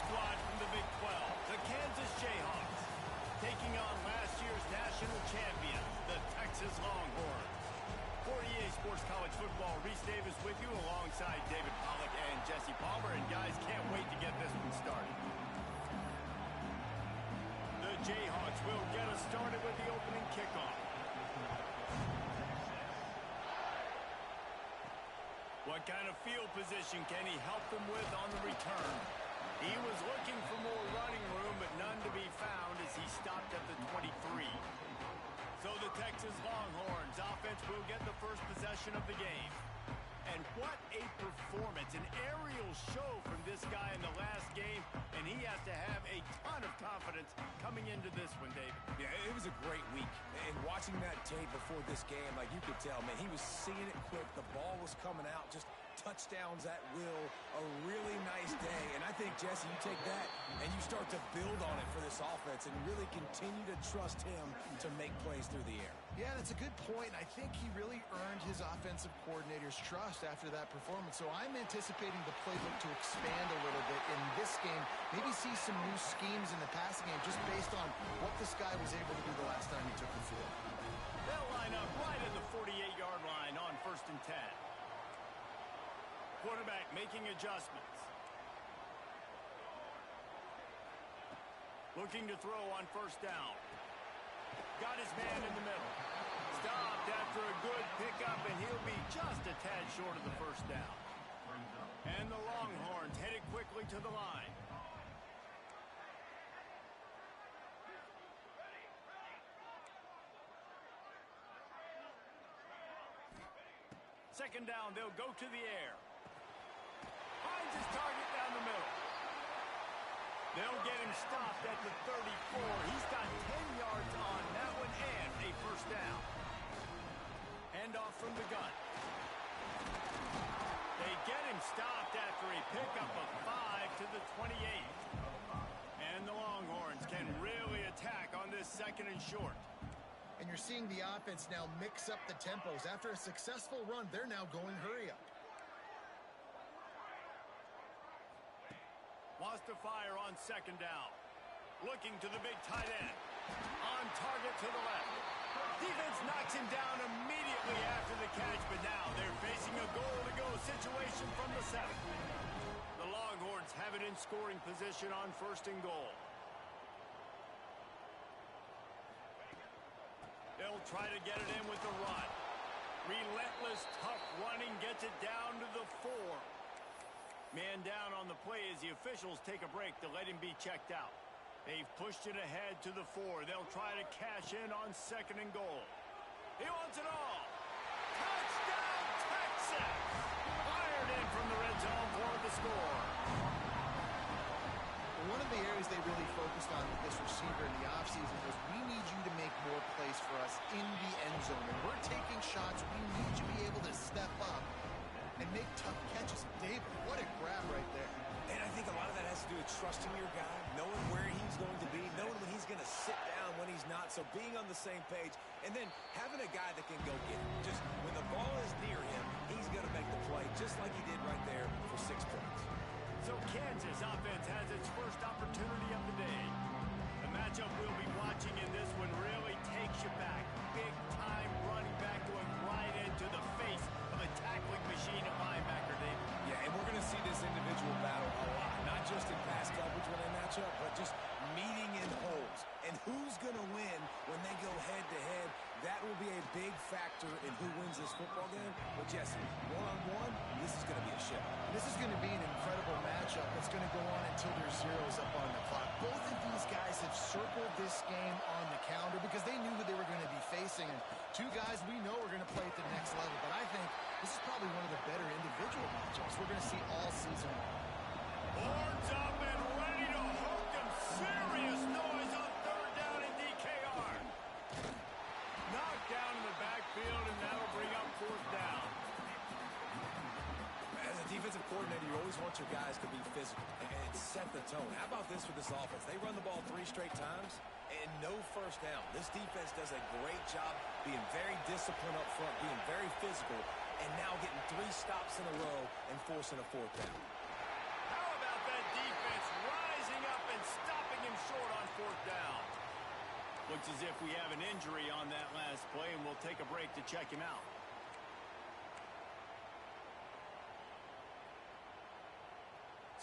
squad from the Big 12, the Kansas Jayhawks, taking on last year's national champions, the Texas Longhorns. For EA Sports College Football, Reese Davis with you alongside David Pollack and Jesse Palmer. And guys, can't wait to get this one started. The Jayhawks will get us started with the opening kickoff. What kind of field position can he help them with on the return? He was looking for more running room, but none to be found as he stopped at the 23. So the Texas Longhorns offense will get the first possession of the game. And what a performance, an aerial show from this guy in the last game, and he has to have a ton of confidence coming into this one, David. Yeah, it was a great week. And watching that tape before this game, like you could tell, man, he was seeing it quick. The ball was coming out, just touchdowns at will. A really nice day. And I think, Jesse, you take that and you start to build on it for this offense and really continue to trust him to make plays through the air. Yeah, that's a good point. I think he really earned his offensive coordinator's trust after that performance. So I'm anticipating the playbook to expand a little bit in this game. Maybe see some new schemes in the passing game just based on what this guy was able to do the last time he took the field. They'll line up right at the 48-yard line on 1st and 10. Quarterback making adjustments. Looking to throw on 1st down. Got his man in the middle. Stopped after a good pickup, and he'll be just a tad short of the 1st down. And the Longhorns headed quickly to the line. Second down, they'll go to the air. Finds his target down the middle. They'll get him stopped at the 34. He's got 10 yards on that one and a 1st down. Handoff from the gun. They get him stopped after a pickup of 5 to the 28. And the Longhorns can really attack on this 2nd and short. And you're seeing the offense now mix up the tempos. After a successful run, they're now going hurry up. Wants to fire on 2nd down. Looking to the big tight end. On target to the left. Defense knocks him down immediately after the catch, but now they're facing a goal-to-go situation from the 7. The Longhorns have it in scoring position on 1st and goal. They'll try to get it in with the run. Relentless, tough running gets it down to the 4. Man down on the play as the officials take a break to let him be checked out. They've pushed it ahead to the 4. They'll try to cash in on 2nd and goal. He wants it all. Touchdown, Texas! Fired in from the red zone for the score. One of the areas they really focused on with this receiver in the offseason was we need you to make more plays for us in the end zone. When we're taking shots, we need you to be able to step up and make tough catches. David, what a grab right there. And I think a lot of that has to do with trusting your guy, knowing where he's going to be, knowing when he's going to sit down, when he's not. So being on the same page, and then having a guy that can go get it. Just when the ball is near him, he's going to make the play, just like he did right there for 6 points. So Kansas offense has its first opportunity of the day. The matchup we'll be watching in this one really takes you back. Big time running back going right into the face of a tackling machine at linebacker, David. Yeah, and we're going to see this individual battle a lot, not just in pass coverage when they match up, but just meeting in holes. And who's going to win when they go head-to-head? That will be a big factor in who wins this football game. But, Jesse, one-on-one, this is going to be a show. This is going to be an incredible matchup that's going to go on until there's zeros up on the clock. Both of these guys have circled this game on the calendar because they knew who they were going to be facing. And 2 guys we know are going to play at the next level. But I think this is probably one of the better individual matchups we're going to see all season long. Horns up and ready to hook them. Serious noise on 3rd down in DKR. Knocked down in the backfield, and that'll bring up 4th down. As a defensive coordinator, you always want your guys to be physical and set the tone. How about this for this offense? They run the ball 3 straight times and no 1st down. This defense does a great job being very disciplined up front, being very physical, and now getting 3 stops in a row and forcing a 4th down. How about that defense Looks as if we have an injury on that last play, and we'll take a break to check him out.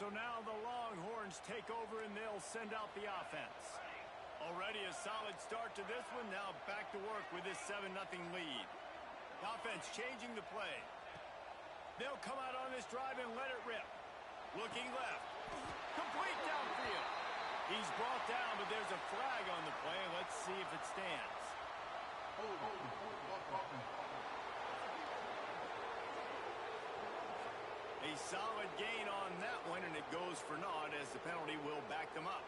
So now the Longhorns take over, and they'll send out the offense. Already a solid start to this one. Now back to work with this 7-0 lead. The offense changing the play. They'll come out on this drive and let it rip. Looking left. Complete downfield. He's brought down, but there's a flag on the play. Let's see if it stands. A solid gain on that one, and it goes for naught as the penalty will back them up.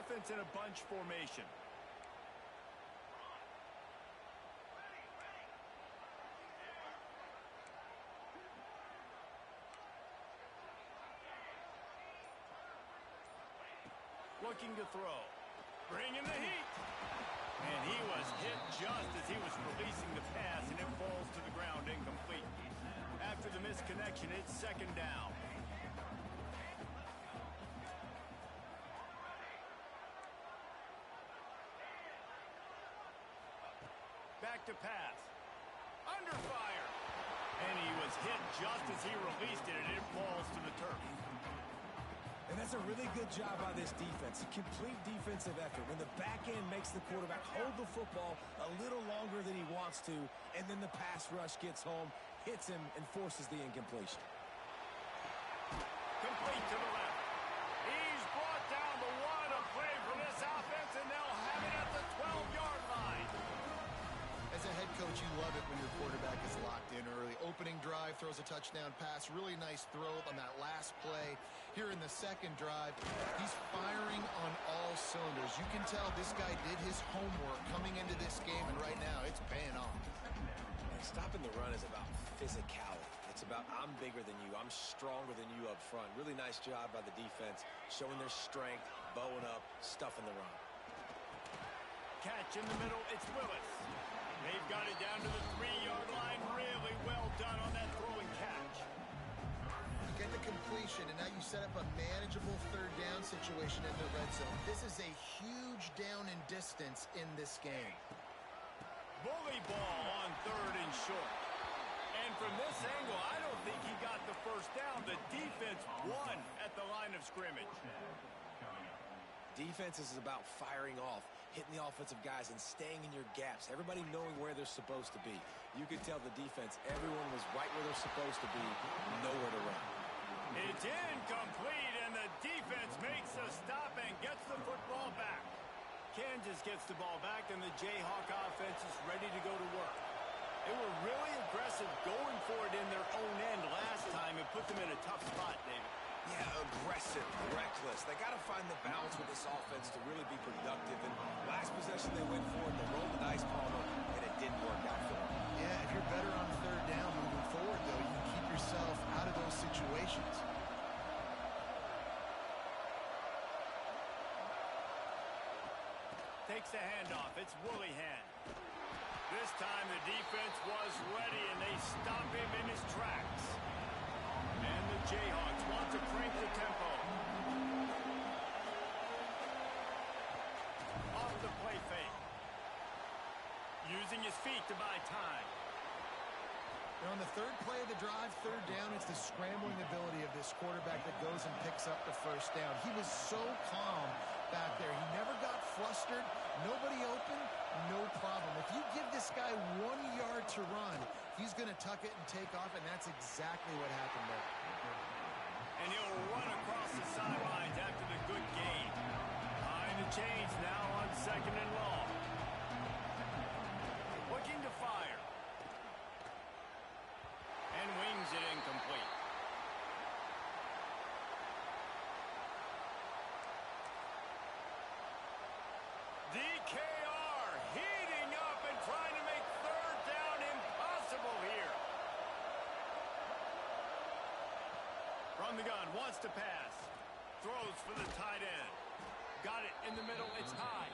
Offense in a bunch formation. Looking to throw. Bringing the heat. And he was hit just as he was releasing the pass, and it falls to the ground incomplete. After the misconnection, it's second down. Back to pass. Under fire. And he was hit just as he released it, and it falls to the turf. And that's a really good job by this defense. A complete defensive effort. When the back end makes the quarterback hold the football a little longer than he wants to, and then the pass rush gets home, hits him, and forces the incompletion. Complete to the left. He's brought down, but what a play for this offense, and they'll have it at the 12-yard line. As a head coach, you love it when your quarterback is locked in early. Opening drive, throws a touchdown pass. Really nice throw on that last play. Here in the second drive, he's firing on all cylinders. You can tell this guy did his homework coming into this game, and right now it's paying off. And stopping the run is about physicality. It's about I'm bigger than you. I'm stronger than you up front. Really nice job by the defense, showing their strength, bowing up, stuffing the run. Catch in the middle, it's Willis. They've got it down to the 3-yard line. Really well done on that throwing catch. You get the completion, and now you set up a manageable third down situation in the red zone. This is a huge down in distance in this game. Bully ball on third and short. And from this angle, I don't think he got the first down. The defense won at the line of scrimmage. Defense is about firing off, hitting the offensive guys and staying in your gaps. Everybody knowing where they're supposed to be. You could tell the defense, everyone was right where they're supposed to be, nowhere to run. It's incomplete, and the defense makes a stop and gets the football back. Kansas gets the ball back, and the Jayhawk offense is ready to go to work. They were really aggressive going for it in their own end last time and put them in a tough spot, David. Yeah, aggressive, reckless. They got to find the balance with this offense to really be productive. And last possession they went for it, they rolled the dice, Palmer, and it didn't work out for them. Yeah, if you're better on third down moving forward, though, you can keep yourself out of those situations. Takes the handoff. It's Woolihan. This time the defense was ready, and they stop him in his tracks. And the Jayhawks want to crank the tempo. Off the play fake. Using his feet to buy time. And on the third play of the drive, third down, it's the scrambling ability of this quarterback that goes and picks up the first down. He was so calm back there. He never got flustered. Nobody open, no problem. If you give this guy 1 yard to run, he's going to tuck it and take off, and that's exactly what happened there. And he'll run across the sidelines after the good gain. Behind the chains now on second and long. Looking to fire. And wings it incomplete. DKR heating up and trying to make third down impossible here. From the gun, wants to pass. Throws for the tight end. Got it in the middle, it's high.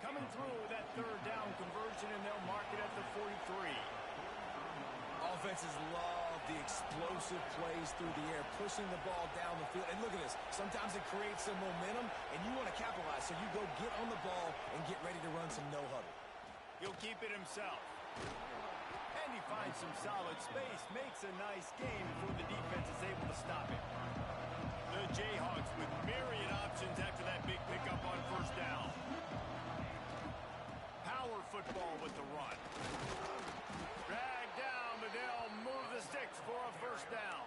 Coming through that third down conversion, and they'll mark it at the 43. Offenses love the explosive plays through the air, pushing the ball down the field. And look at this. Sometimes it creates some momentum, and you want to capitalize. So you go get on the ball and get ready to run some no-huddle. He'll keep it himself. And he finds some solid space, makes a nice gain before the defense is able to stop him. The Jayhawks with myriad options after that big pickup on first down. Power football with the run. Drag down, but they'll move the sticks for a first down.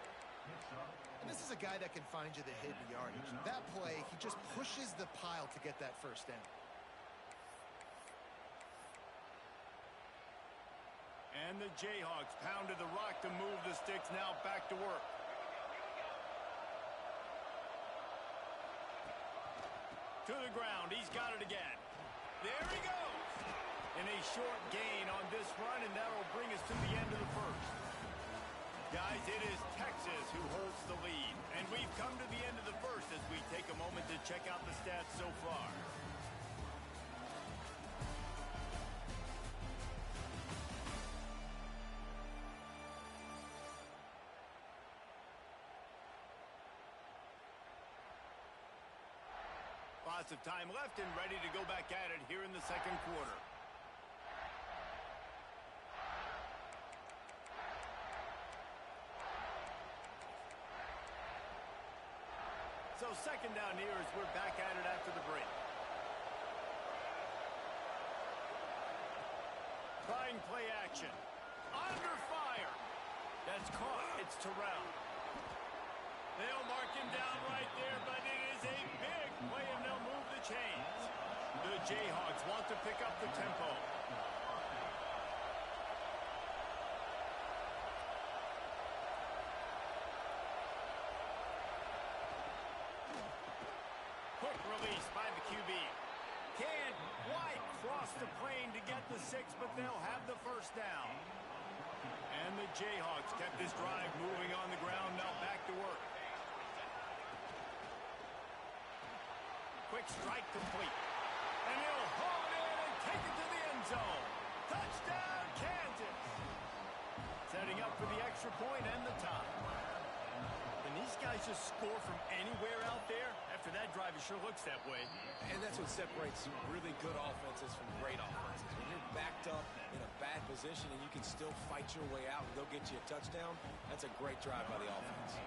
And this is a guy that can find you the hidden yardage. That play, he just pushes the pile to get that first down. And the Jayhawks pounded the rock to move the sticks, now back to work. To the ground, he's got it again. There he goes. And a short gain on this run, and that'll bring us to the end of the first. Guys, it is Texas who holds the lead. And we've come to the end of the first as we take a moment to check out the stats so far. Lots of time left and ready to go back at it here in the second quarter. So second down here as we're back at it after the break. Trying play action. Under fire. That's caught. It's Terrell. They'll mark him down right there, but it is a big play, and they'll move the chains. The Jayhawks want to pick up the tempo. Quick release by the QB. Can't quite cross the plane to get the 6, but they'll have the first down. And the Jayhawks kept this drive moving on the ground, now back to work. Quick strike complete. And he'll haul it in and take it to the end zone. Touchdown, Kansas. Setting up for the extra point and the tie. And these guys just score from anywhere out there. After that drive, it sure looks that way. And that's what separates really good offenses from great offenses. When you're backed up in a bad position and you can still fight your way out and go get you a touchdown, that's a great drive by the offense.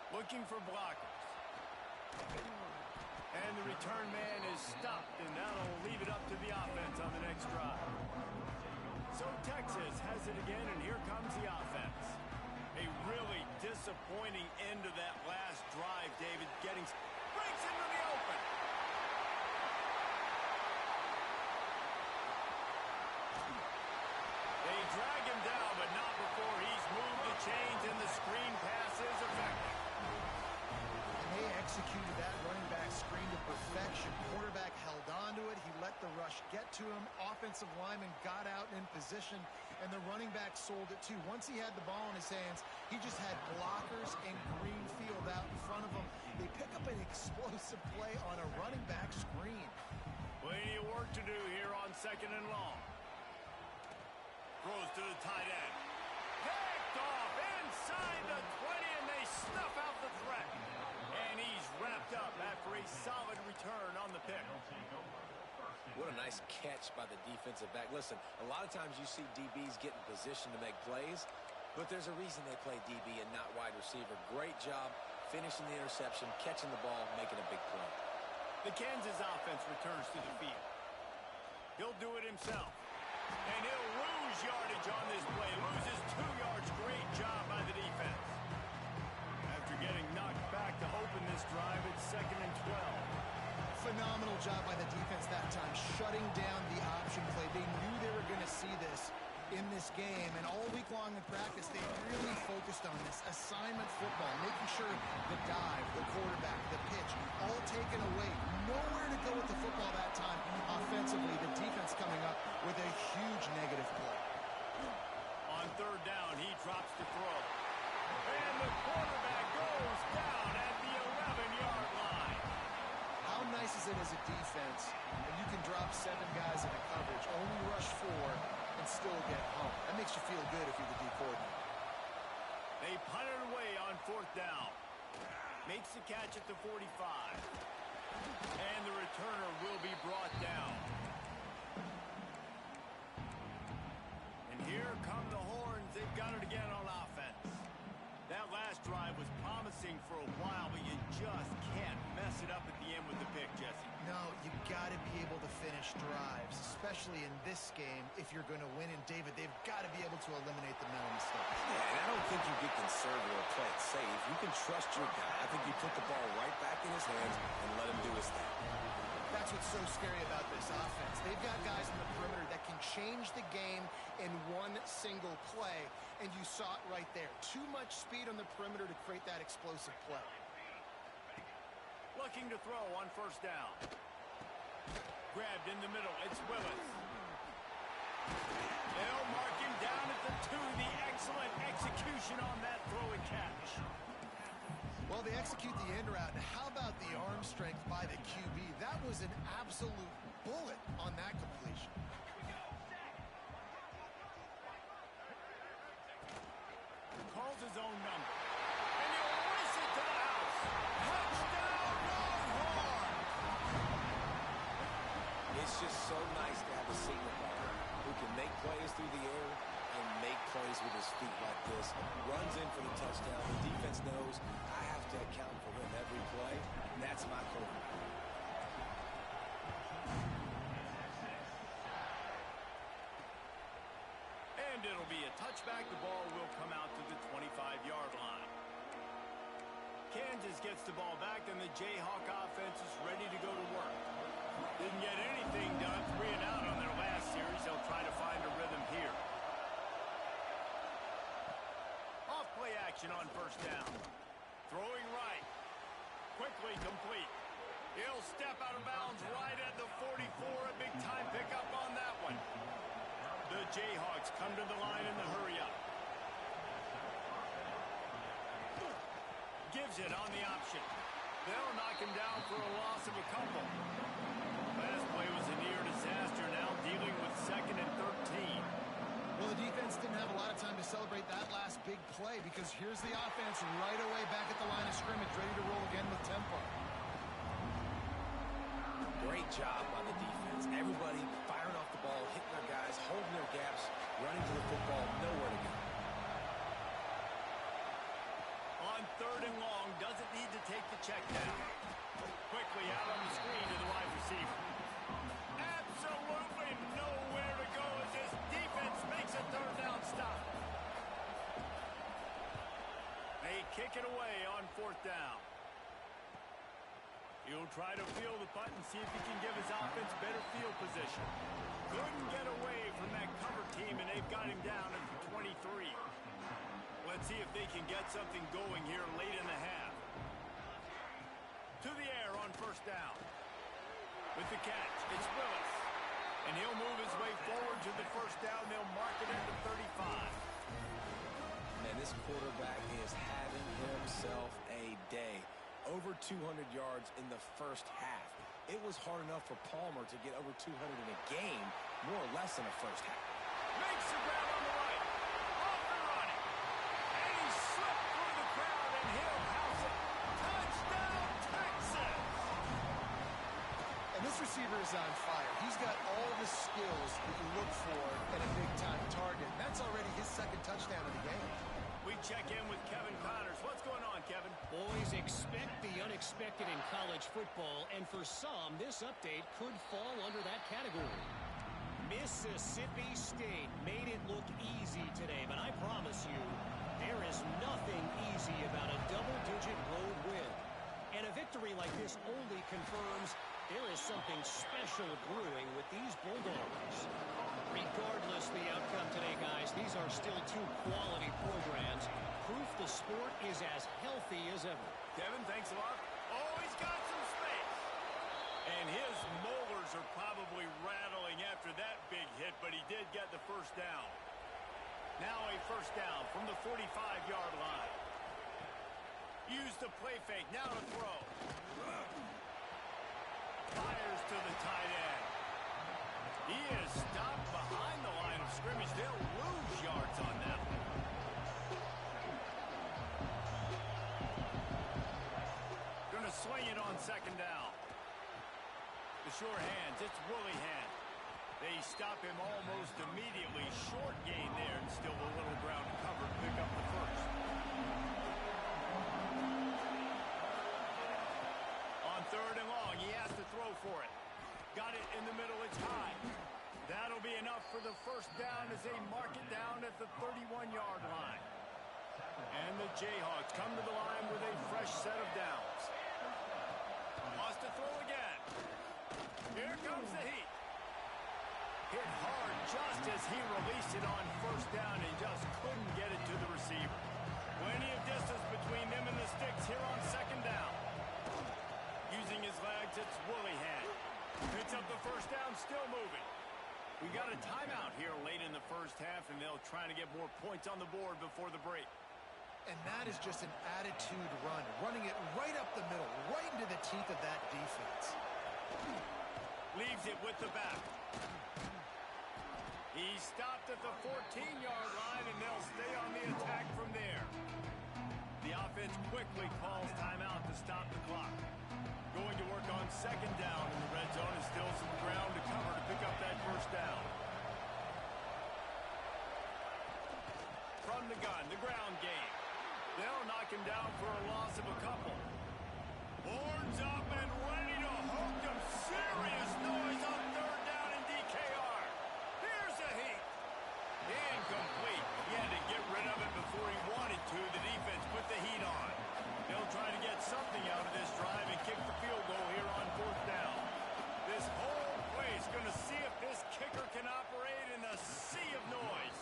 Looking for blockers. And the return man is stopped, and that'll leave it up to the offense on the next drive. So Texas has it again, and here comes the offense. A really disappointing end of that last drive, David. Breaks into the open. They drag him down, but not before he's moved the chains, and the screen pass is effective. They executed that running back screen to perfection. Quarterback held on to it. He let the rush get to him. Offensive lineman got out in position, and the running back sold it too. Once he had the ball in his hands, he just had blockers and green field out in front of him. They pick up an explosive play on a running back screen. Plenty of work to do here on second and long. Throws to the tight end. Picked off inside the 20, and they snuff out the threat. And he's wrapped up after a solid return on the pick. What a nice catch by the defensive back. Listen, a lot of times you see DBs get in position to make plays, but there's a reason they play DB and not wide receiver. Great job finishing the interception, catching the ball, making a big play. The Kansas offense returns to the field. He'll do it himself. And he'll lose yardage on this play. Loses 2 yards. Great job by the defense. After getting knocked back to open this drive, it's second and 12. Phenomenal job by the defense that time, shutting down the option play. They knew they were going to see this in this game, and all week long in practice, they really focused on this assignment football, making sure the dive, the quarterback, the pitch, all taken away. Nowhere to go with the football that time. Offensively, the defense coming up with a huge negative play. On third down, he drops to throw. And the quarterback goes down at the 11-yard line. How nice is it as a defense when you can drop drop 7 guys into coverage, only rush 4, and still get home. That makes you feel good if you're the D coordinator. They punt it away on 4th down. Makes the catch at the 45. And the returner will be brought down. And here come the horns. They've got it again on offense. That last drive was promising for a while, but you just can't mess it up at the end with the pick, Jesse. No, you got to be able to finish drives, especially in this game if you're going to win. And, David, they've got to be able to eliminate the mental mistakes. Yeah, and I don't think you get conservative or play it safe. You can trust your guy. I think you put the ball right back in his hands and let him do his thing. That's what's so scary about this offense. They've got guys in the perimeter that can change the game in one single play, and you saw it right there. Too much speed on the perimeter to create that explosive play. Looking to throw on 1st down. Grabbed in the middle. It's Willis. They'll mark him down at the 2. The excellent execution on that throw and catch. Well, they execute the end route. And how about the arm strength by the QB? That was an absolute bullet on that completion. Calls his own number. And he'll race it to the house. Touchdown, Longhorn! It's just so nice to have a signal baller who can make plays through the air and make plays with his feet like this. Runs in for the touchdown. The defense knows I have to account for him every play. And that's my quarterback. And it'll be a touchback. The ball will come out to the 25-yard line. Kansas gets the ball back, and the Jayhawk offense is ready to go to work. Didn't get anything done. 3 and out on their last series. They'll try to find a rhythm here. Off play action on 1st down. Throwing right. Quickly complete. He'll step out of bounds right at the 44. A big time pickup on that one. The Jayhawks come to the line in the hurry-up. Gives it on the option. They'll knock him down for a loss of a couple. Last play was a near disaster, now dealing with 2nd and 13. Well, the defense didn't have a lot of time to celebrate that last big play because here's the offense right away back at the line of scrimmage, ready to roll again with tempo. Great job by the defense. Everybody firing off the ball, hitting their guys, holding their gaps, running to the football, nowhere to go. On 3rd and long, doesn't need to take the check down. Quickly out on the screen to the wide receiver. Absolutely nowhere to go as this defense makes a 3rd down stop. They kick it away on 4th down. He'll try to field the punt and see if he can give his offense better field position. Couldn't get away from that cover team, and they've got him down at the 23. Let's see if they can get something going here late in the half. To the air on 1st down. With the catch, it's Willis. And he'll move his way forward to the 1st down. They'll mark it at the 35. Man, this quarterback is having himself a day. Over 200 yards in the 1st half. It was hard enough for Palmer to get over 200 in a game, more or less in the 1st half. Makes the grab on the right. Off and running. And he slipped through the crowd, and he'll house it. Touchdown, Texas! And this receiver is on fire. He's got all the skills that you look for at a big-time target. And that's already his 2nd touchdown of the game. We check in with Kevin Connors. What's going on, Kevin? Boys, expect the unexpected in college football, and for some, this update could fall under that category. Mississippi State made it look easy today, but I promise you, there is nothing easy about a double-digit road win. And a victory like this only confirms there is something special brewing with these Bulldogs. Regardless the outcome today, guys, these are still 2 quality programs. Proof the sport is as healthy as ever. Kevin, thanks a lot. Oh, he's got some space. And his molars are probably rattling after that big hit, but he did get the 1st down. Now a 1st down from the 45-yard line. Use the play fake. Now to throw. Fires to the tight end. He is stopped behind the line of scrimmage. They'll lose yards on that one. Going to swing it on second down. The short hands, it's Willingham. They stop him almost immediately. Short gain there, and still a little ground to cover to pick up the first. On third and long, he has to throw for it. Got it in the middle, it's high. That'll be enough for the first down as they mark it down at the 31-yard line. And the Jayhawks come to the line with a fresh set of downs. Wants to throw again. Here comes the heat. Hit hard just as he released it on first down and just couldn't get it to the receiver. Plenty of distance between them and the sticks here on second down. Using his legs, it's Willingham. Picks up the first down, still moving. We got a timeout here late in the first half, and they'll try to get more points on the board before the break. And that is just an attitude run, running it right up the middle, right into the teeth of that defense. Leaves it with the back. He stopped at the 14-yard line, and they'll stay on the attack from there. The offense quickly calls timeout to stop the clock. Going to work on second down in the red zone, and still some ground to cover to pick up that first down. From the gun, the ground game. They'll knock him down for a loss of a couple. Horns up and ready to hook them. Serious noise on third down in DKR. Here's the heat. Incomplete. He had to get rid of it before he wanted to. The defense put the heat on. They'll try to get something out of this drive and kick the field goal here on fourth down. This whole place going to see if this kicker can operate in a sea of noise.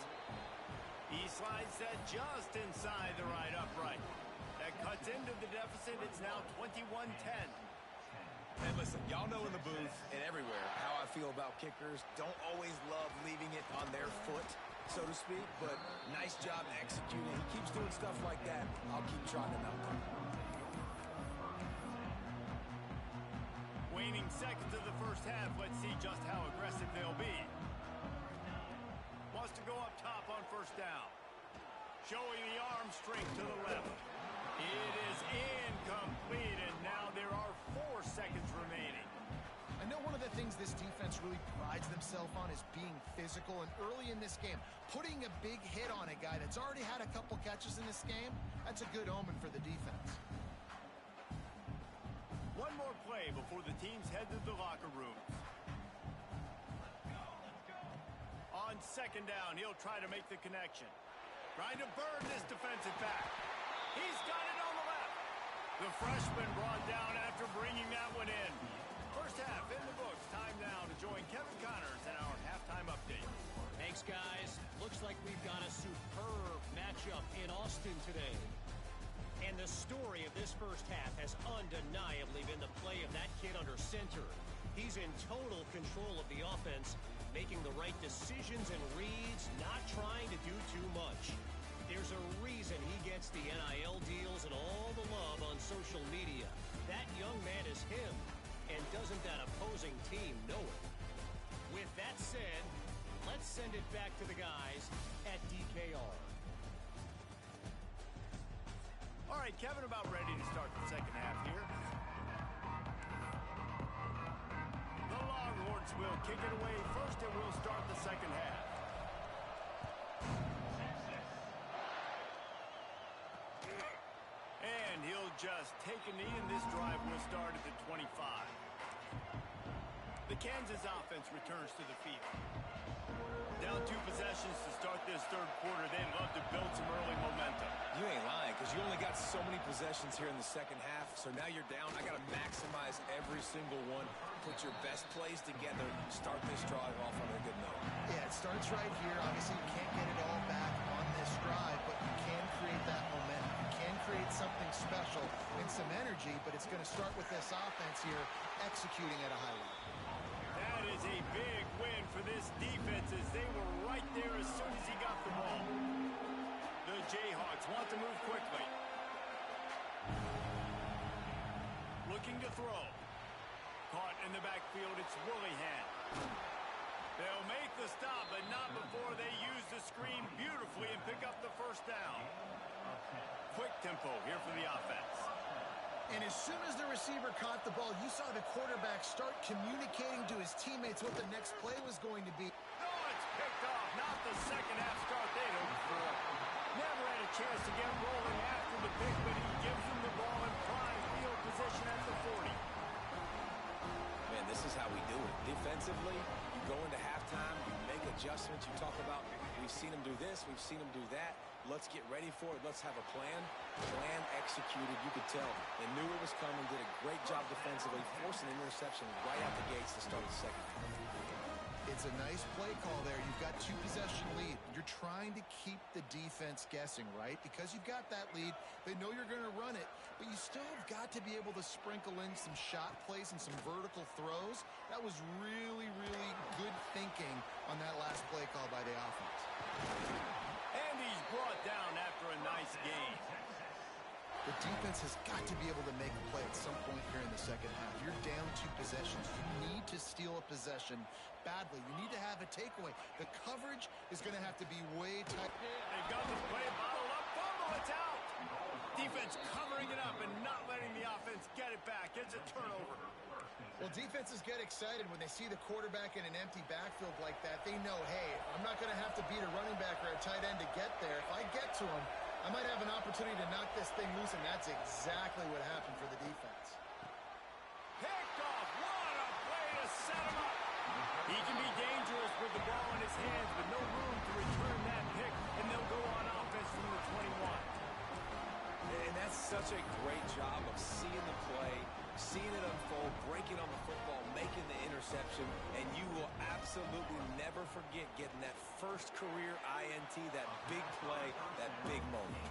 He slides that just inside the right upright. That cuts into the deficit. It's now 21-10. And listen, y'all know in the booth and everywhere how I feel about kickers. Don't always love leaving it on their foot, so to speak, but nice job executing. He keeps doing stuff like that. I'll keep trotting him out there. Waning seconds of the first half. Let's see just how aggressive they'll be. Wants to go up top on first down. Showing the arm strength to the left. It is incomplete, and now there are 4 seconds remaining. I know one of the things this defense really prides themselves on is being physical, and early in this game, putting a big hit on a guy that's already had a couple catches in this game, that's a good omen for the defense. One more play before the teams head to the locker rooms. On second down, he'll try to make the connection. Trying to burn this defensive back. He's got it on the left. The freshman brought down after bringing that one in. First half in the books. Time now to join Kevin Connors in our halftime update. Thanks, guys. Looks like we've got a superb matchup in Austin today. And the story of this first half has undeniably been the play of that kid under center. He's in total control of the offense, making the right decisions and reads, not trying to do too much. There's a reason he gets the NIL deals and all the love on social media. That young man is him, and doesn't that opposing team know it? With that said, let's send it back to the guys at DKR. All right, Kevin, about ready to start the second half here. The Longhorns will kick it away first, and we'll start the second half. And he'll just take a knee, and this drive will start at the 25. The Kansas offense returns to the field. Down 2 possessions to start this third quarter. They'd love to build some early momentum. You ain't lying, because you only got so many possessions here in the second half, so now you're down. I got to maximize every single one. Put your best plays together. Start this drive off on a good note. Yeah, it starts right here. Obviously, you can't get it all back on this drive, but you can create that momentum. You can create something special and some energy, but it's going to start with this offense here executing at a high level. That is a big win for this defense as they were right there as soon as he got the ball. The Jayhawks want to move quickly. Looking to throw. Caught in the backfield, it's Willingham. They'll make the stop, but not before they use the screen beautifully and pick up the first down. Quick tempo here for the offense. And as soon as the receiver caught the ball, you saw the quarterback start communicating to his teammates what the next play was going to be. Oh, it's picked off. Not the second half start they'd hoped for. Never had a chance to get rolling after the pick, but he gives them the ball in prime field position at the 40. Man, this is how we do it. Defensively, you go into halftime, you make adjustments. You talk about, we've seen them do this, we've seen them do that. Let's get ready for it. Let's have a plan. Plan executed. You could tell they knew it was coming, did a great job defensively, forced an interception right out the gates to start the second half. It's a nice play call there. You've got 2-possession lead. You're trying to keep the defense guessing, right? Because you've got that lead. They know you're going to run it, but you still have got to be able to sprinkle in some shot plays and some vertical throws. That was really, really good thinking on that last play call by the offense. And he's brought down after a nice gain. The defense has got to be able to make a play at some point here in the second half. You're down 2 possessions. You need to steal a possession badly. You need to have a takeaway. The coverage is going to have to be way tight. They've got the play bottled up. Fumble, it's out. Defense covering it up and not letting the offense get it back. It's a turnover. Well, defenses get excited when they see the quarterback in an empty backfield like that. They know, hey, I'm not going to have to beat a running back or a tight end to get there. If I get to him, I might have an opportunity to knock this thing loose, and that's exactly what happened for the defense. Picked off. What a play to set him up. He can be dangerous with the ball in his hands, but no room to return that pick, and they'll go on offense from the 21. And that's such a great job of seeing the play, seeing it unfold, breaking on the football, making the interception, and you will absolutely never forget getting that first career INT, that big play, that big moment.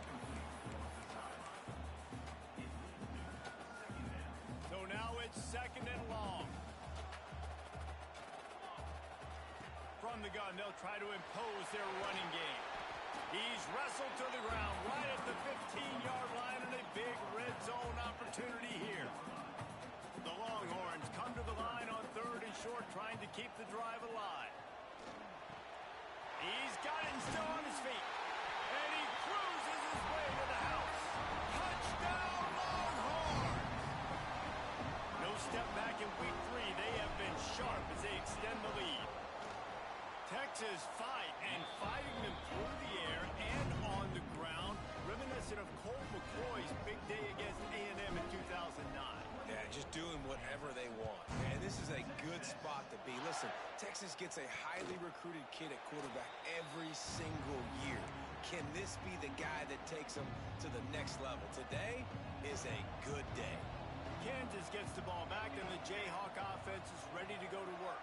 So now it's second and long. From the gun, they'll try to impose their running game. He's wrestled to the ground right at the 15-yard line, and a big red zone opportunity here. The Longhorns come to the line on 3rd and short, trying to keep the drive alive. He's got it and still on his feet. And he cruises his way to the house. Touchdown, Longhorns! No step back in week 3. They have been sharp as they extend the lead. Texas fighting them through the air and on the ground, reminiscent of Colt McCoy's big day against A&M in 2009. Yeah, just doing whatever they want. And this is a good spot to be. Listen, Texas gets a highly recruited kid at quarterback every single year. Can this be the guy that takes them to the next level? Today is a good day. Kansas gets the ball back, and the Jayhawk offense is ready to go to work.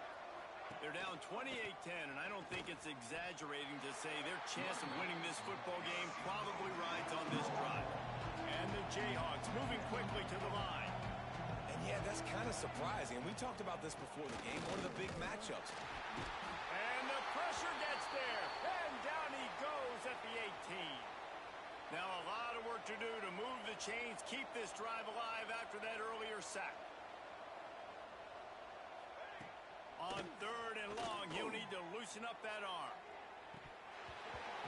They're down 28-10, and I don't think it's exaggerating to say their chance of winning this football game probably rides on this drive. And the Jayhawks moving quickly to the line. And yeah, that's kind of surprising. And we talked about this before the game, one of the big matchups. And the pressure gets there, and down he goes at the 18. Now a lot of work to do to move the chains, keep this drive alive after that earlier sack. On 3rd and long, he'll need to loosen up that arm.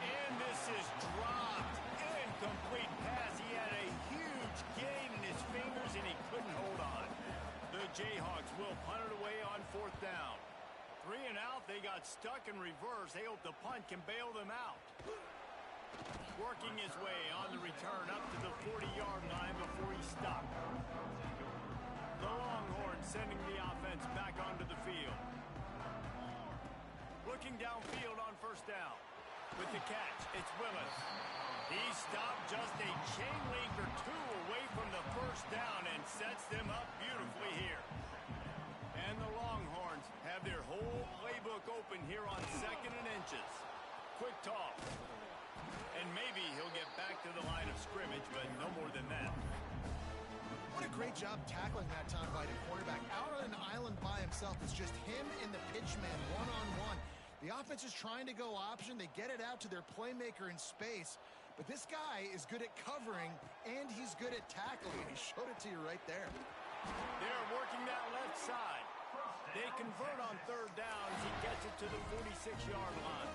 And this is dropped. Incomplete pass. He had a huge gain in his fingers, and he couldn't hold on. The Jayhawks will punt it away on 4th down. 3 and out, they got stuck in reverse. They hope the punt can bail them out. Working his way on the return up to the 40-yard line before he stopped. The Longhorns sending the offense back onto the field. Looking downfield on 1st down. With the catch, it's Willis. He stopped just a chain link or 2 away from the 1st down and sets them up beautifully here. And the Longhorns have their whole playbook open here on 2nd and inches. Quick toss. And maybe he'll get back to the line of scrimmage, but no more than that. What a great job tackling that time by the quarterback. Out on an island by himself. It's just him and the pitch man one-on-one. The offense is trying to go option. They get it out to their playmaker in space. But this guy is good at covering, and he's good at tackling. And he showed it to you right there. They're working that left side. They convert on third down as he gets it to the 46-yard line.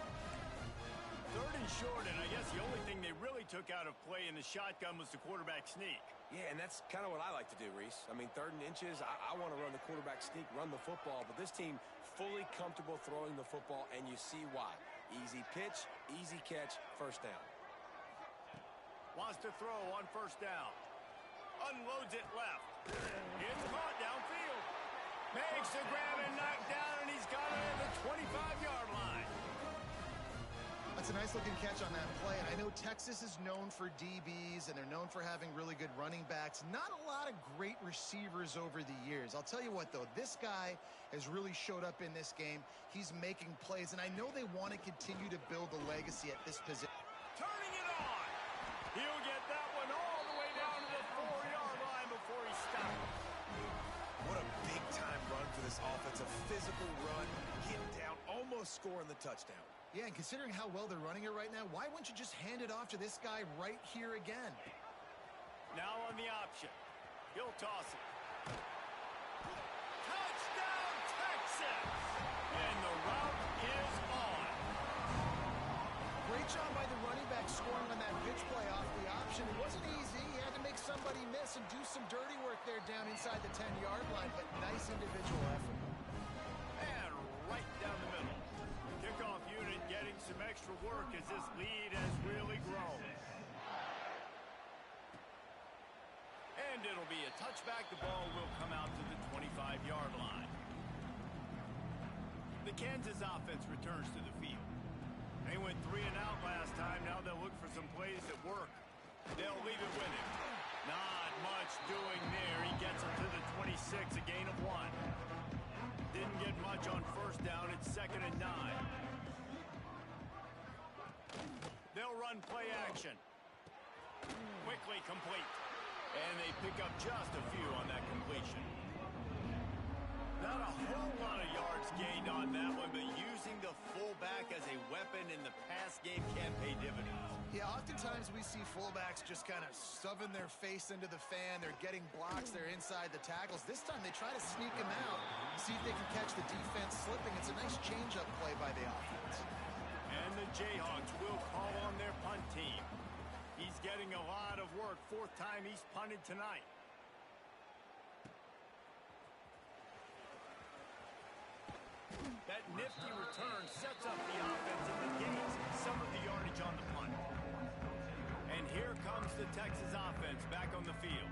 Third and short, and I guess the only thing they really took out of play in the shotgun was the quarterback sneak. Yeah, and that's kind of what I like to do, Reese. I mean, 3rd and inches, I want to run the quarterback sneak, run the football, but this team fully comfortable throwing the football, and you see why. Easy pitch, easy catch, first down. Wants to throw on first down. Unloads it left. It's caught downfield. Makes the grab and knocked down, and he's got it at the 25-yard line. That's a nice-looking catch on that play, and I know Texas is known for DBs, and they're known for having really good running backs. Not a lot of great receivers over the years. I'll tell you what, though, this guy has really showed up in this game. He's making plays, and I know they want to continue to build a legacy at this position. Turning it on. He'll get that one all the way down to the 4-yard line before he stops. What a big-time run for this offense. A physical run, getting down, almost scoring the touchdown. Yeah, and considering how well they're running it right now, why wouldn't you just hand it off to this guy right here again? Now on the option. He'll toss it. Touchdown, Texas! And the route is on. Great job by the running back scoring on that pitch play off the option. It wasn't easy. He had to make somebody miss and do some dirty work there down inside the 10-yard line, but nice individual effort. And right down the middle. Kickoff unit getting some extra work as this lead has really grown. And it'll be a touchback. The ball will come out to the 25-yard line. The Kansas offense returns to the field. They went 3 and out last time. Now they'll look for some plays that work. They'll leave it with him. Not much doing there. He gets it to the 26, a gain of 1. Didn't get much on first down. It's 2nd and 9. They'll run play action. Quickly complete. And they pick up just a few on that completion. Not a whole lot of yards gained on that one, but using the fullback as a weapon in the pass game can pay dividends. Yeah, oftentimes we see fullbacks just kind of shoving their face into the fan. They're getting blocks. They're inside the tackles. This time they try to sneak him out, see if they can catch the defense slipping. It's a nice change-up play by the offense. And the Jayhawks will call on their punt team. He's getting a lot of work. 4th time he's punted tonight. That nifty return sets up the offense and negates some of the yardage on the punt. And here comes the Texas offense back on the field.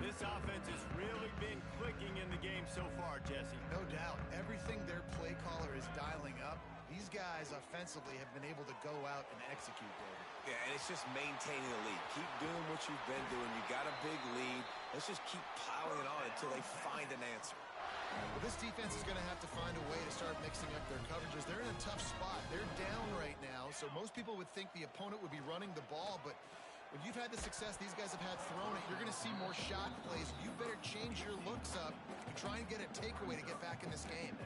This offense has really been clicking in the game so far, Jesse. No doubt. Everything their play caller is dialing up, these guys offensively have been able to go out and execute, David. Yeah, and it's just maintaining the lead. Keep doing what you've been doing. You got a big lead. Let's just keep piling it on until they find an answer. Well, this defense is going to have to find a way to start mixing up their coverages. They're in a tough spot. They're down right now, so most people would think the opponent would be running the ball, but when you've had the success these guys have had throwing it, you're going to see more shot plays. You better change your looks up and try and get a takeaway to get back in this game.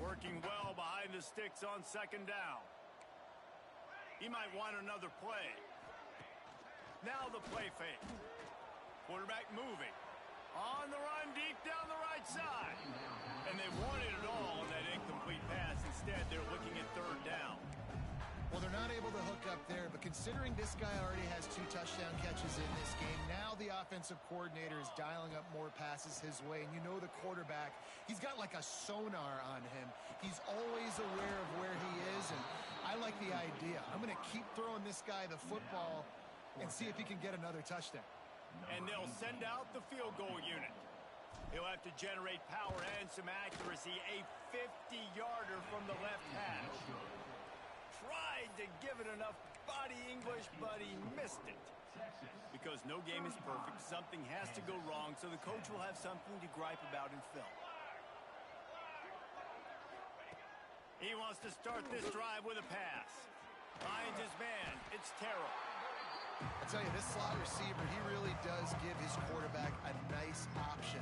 Working well behind the sticks on 2nd down. He might want another play. Now the play fake. Quarterback moving. On the run deep down the right side. And they wanted it all on that incomplete pass. Instead, they're looking at 3rd down. Well, they're not able to hook up there, but considering this guy already has 2 touchdown catches in this game, now the offensive coordinator is dialing up more passes his way. And you know the quarterback, he's got like a sonar on him. He's always aware of where he is, and I like the idea. I'm going to keep throwing this guy the football and see if he can get another touchdown. And they'll send out the field goal unit. He'll have to generate power and some accuracy. A 50-yarder from the left hash. Tried to give it enough body English, but he missed it. Because no game is perfect, something has to go wrong, so the coach will have something to gripe about in film. He wants to start this drive with a pass. Finds his man. It's Terrell. I tell you, this slot receiver, he really does give his quarterback a nice option.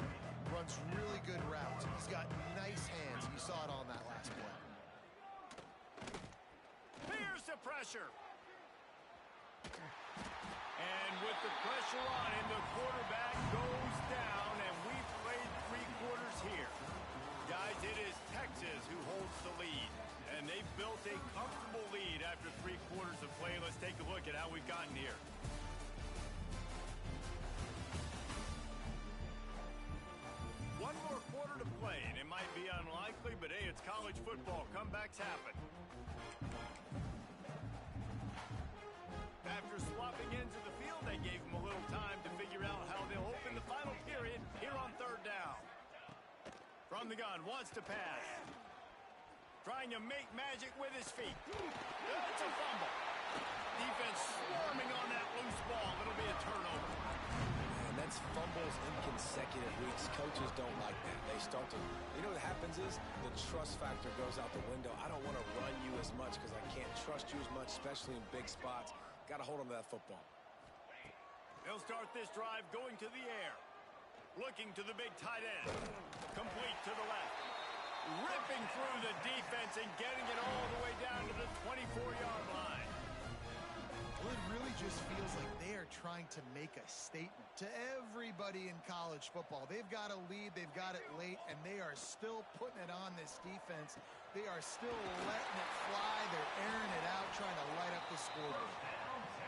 Runs really good routes. He's got nice hands. You saw it on that last play. Here's the pressure. And with the pressure on him. The quarterback goes down, and we've played 3 quarters here. Guys, it is Texas who holds the lead, and they've built a comfortable lead after 3 quarters of play. Let's take a look at how we've gotten here. One more quarter to play, and it might be unlikely, but hey, it's college football. Comebacks happen. After swapping into the field, they gave him a little time to figure out how they'll open the final period here on 3rd down. From the gun, wants to pass. Trying to make magic with his feet. That's a fumble. Defense swarming on that loose ball. It'll be a turnover. And that's fumbles in consecutive weeks. Coaches don't like that. They start to, you know what happens is the trust factor goes out the window. I don't want to run you as much because I can't trust you as much, especially in big spots. Got to hold on to that football. They'll start this drive going to the air. Looking to the big tight end. Complete to the left. Ripping through the defense and getting it all the way down to the 24-yard line. Well, it really just feels like they are trying to make a statement to everybody in college football. They've got a lead, they've got it late, and they are still putting it on this defense. They are still letting it fly. They're airing it out, trying to light up the scoreboard.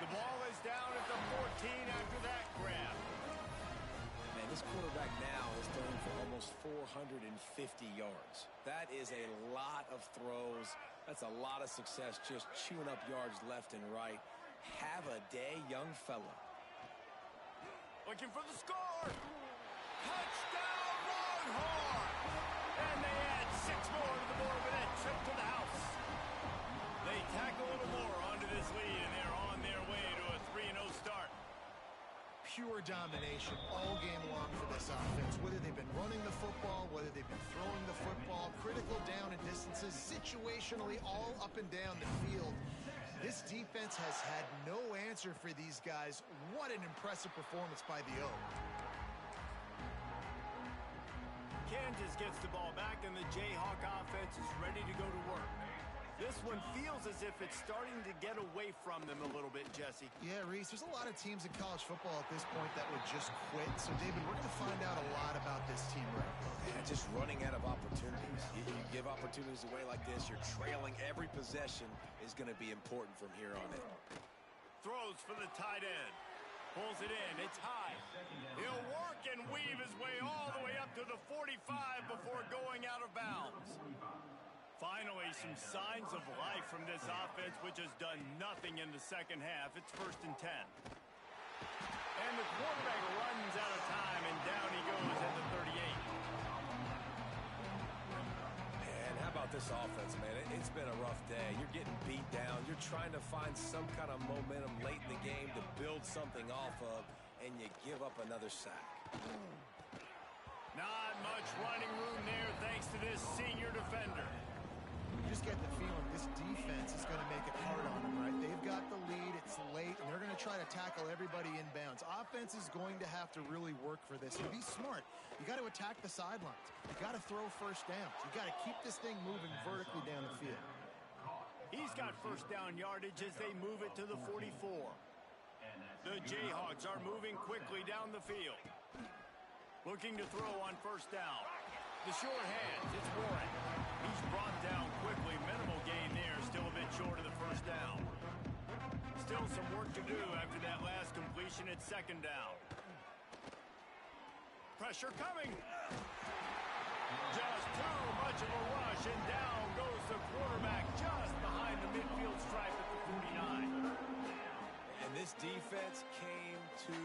The ball is down at the 14 after that grab. Man, this quarterback now is throwing for almost 450 yards. That is a lot of throws. That's a lot of success, just chewing up yards left and right. Have a day, young fella. Looking for the score. Touchdown, Longhorn! And they add 6 more to the board with that trip to the house. They tack a little more onto this lead, and they're on their way to a 3-0 start. Pure domination all game long for this offense. Whether they've been running the football, whether they've been throwing the football, critical down and distances, situationally all up and down the field. This defense has had no answer for these guys. What an impressive performance by the Oak. Kansas gets the ball back, and the Jayhawk offense is ready to go to work. This one feels as if it's starting to get away from them a little bit, Jesse. Yeah, Reese, there's a lot of teams in college football at this point that would just quit. So, David, we're going to find out a lot about this team right now. Yeah, just running out of opportunities. You give opportunities away like this, you're trailing. Every possession is going to be important from here on in. Throws for the tight end. Pulls it in. It's high. He'll work and weave his way all the way up to the 45 before going out of bounds. Finally, some signs of life from this offense, which has done nothing in the second half. It's 1st and 10. And the quarterback runs out of time, and down he goes at the 38. And how about this offense, man? It's been a rough day. You're getting beat down. You're trying to find some kind of momentum late in the game to build something off of, and you give up another sack. Not much running room there thanks to this senior defender. You just get the feeling this defense is going to make it hard on them, right? They've got the lead, it's late, and they're going to try to tackle everybody inbounds. Offense is going to have to really work for this and be smart. You got to attack the sidelines. You got to throw first downs. You got to keep this thing moving vertically down the field. He's got first down yardage as they move it to the 44. The Jayhawks are moving quickly down the field. Looking to throw on first down. The short hands, it's Warren. He's brought down quickly. Minimal gain there, still a bit short of the first down. Still some work to do after that last completion at 2nd down. Pressure coming. Just too much of a rush, and down goes the quarterback just behind the midfield stripe at the 49. And this defense came to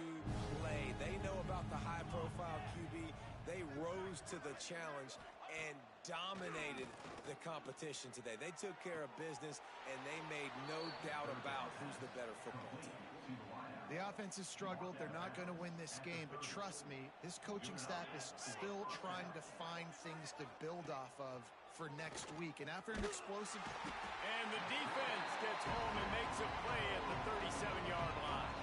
play. They know about the high-profile QB. They rose to the challenge and dominated the competition today. They took care of business, and they made no doubt about who's the better football team. The offense has struggled. They're not going to win this game, but trust me, this coaching staff is still trying to find things to build off of for next week. And after an explosive... And the defense gets home and makes a play at the 37-yard line.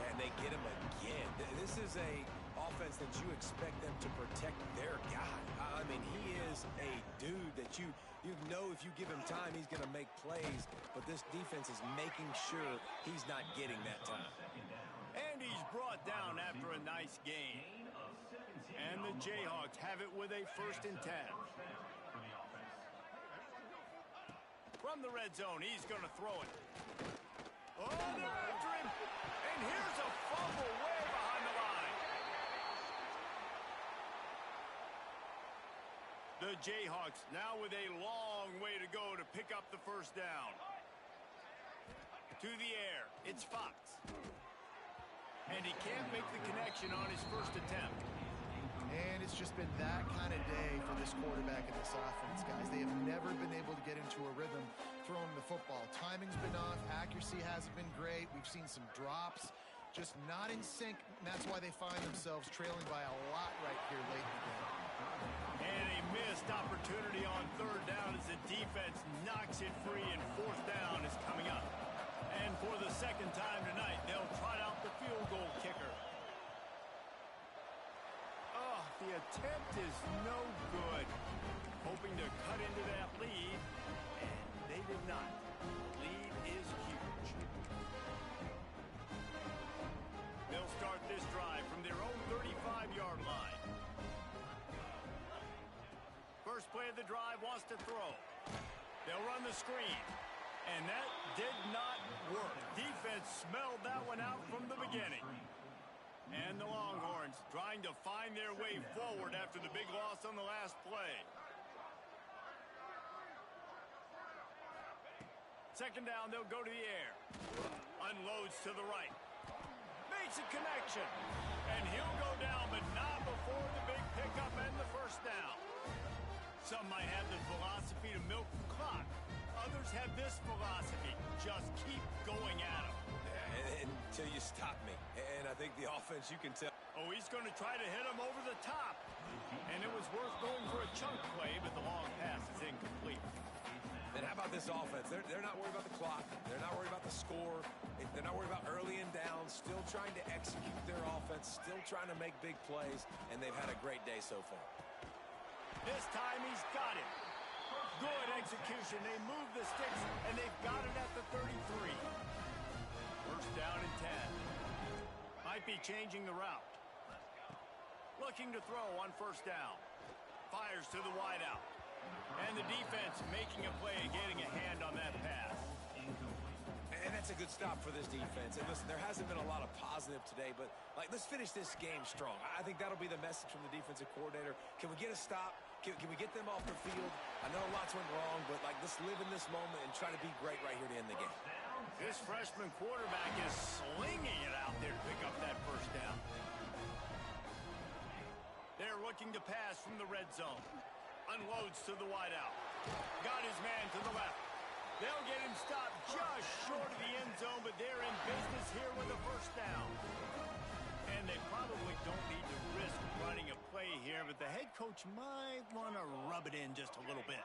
And they get him again. This is a offense that you expect them to protect their guy. I mean, he is a dude that you You know if you give him time, he's going to make plays, but this defense is making sure he's not getting that time. And he's brought down after a nice gain. And the Jayhawks have it with a 1st and 10. From the red zone, he's going to throw it. Oh, they're after him. And here's a fumble way behind the line. The Jayhawks now with a long way to go to pick up the 1st down. To the air, it's Fox. And he can't make the connection on his 1st attempt. And it's just been that kind of day for this quarterback and this offense, guys. They have never been able to get into a rhythm throwing the football. Timing's been off. Accuracy hasn't been great. We've seen some drops, just not in sync. And that's why they find themselves trailing by a lot right here late in the game. And a missed opportunity on 3rd down as the defense knocks it free, and 4th down is coming up. And for the 2nd time tonight, they'll trot out the field goal kicker. Oh, the attempt is no good. Hoping to cut into that lead, and they did not. The lead is huge. They'll start this drive from their own 35-yard line. First play of the drive wants to throw. They'll run the screen. And that did not work. Defense smelled that one out from the beginning. And the Longhorns trying to find their way forward after the big loss on the last play. 2nd down, they'll go to the air. Unloads to the right. Makes a connection. And he'll go down, but not before the big pickup and the 1st down. Some might have the philosophy to milk the clock. Others have this philosophy. Just keep going at him. Until you stop me. And I think the offense, you can tell. Oh, he's going to try to hit him over the top. And it was worth going for a chunk play, but the long pass is incomplete. And how about this offense? They're not worried about the clock. They're not worried about the score. They're not worried about early and down. Still trying to execute their offense. Still trying to make big plays. And they've had a great day so far. This time he's got it. Good execution. They move the sticks, and they've got it at the 33. 1st down and 10. Might be changing the route. Looking to throw on 1st down. Fires to the wideout. And the defense making a play, getting a hand on that pass. And that's a good stop for this defense. And listen, there hasn't been a lot of positive today, but let's finish this game strong. I think that'll be the message from the defensive coordinator. Can we get a stop? Can we get them off the field? I know lots went wrong, but let's live in this moment and try to be great right here to end the game. This freshman quarterback is slinging it out there to pick up that 1st down. They're looking to pass from the red zone. Unloads to the wideout. Got his man to the left. They'll get him stopped just short of the end zone, but they're in business here with a 1st down. And they probably don't need to risk running a play here, but the head coach might want to rub it in just a little bit.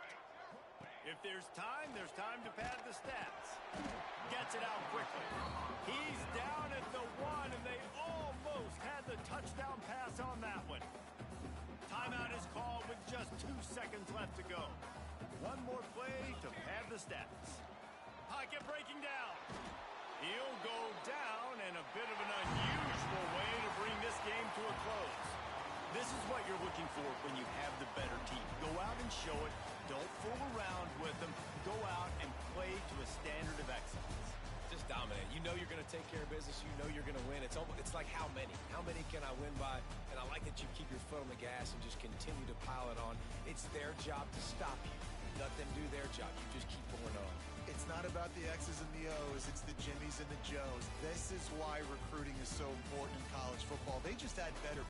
If there's time to pad the stats. Gets it out quickly. He's down at the 1, and they almost had the touchdown pass on that one. Timeout is called with just 2 seconds left to go. One more play to pad the stats. Pocket breaking down. He'll go down, and a bit of an unusual way to bring this game to a close. This is what you're looking for when you have the better team. Go out and show it. Don't fool around with them. Go out and play to a standard of excellence. Just dominate. You know you're going to take care of business. You know you're going to win. It's like how many? How many can I win by? And I like that you keep your foot on the gas and just continue to pile it on. It's their job to stop you. Let them do their job. You just keep going on. It's not about the X's and the O's. It's the Jimmies and the Joes. This is why recruiting is so important in college football. They just had better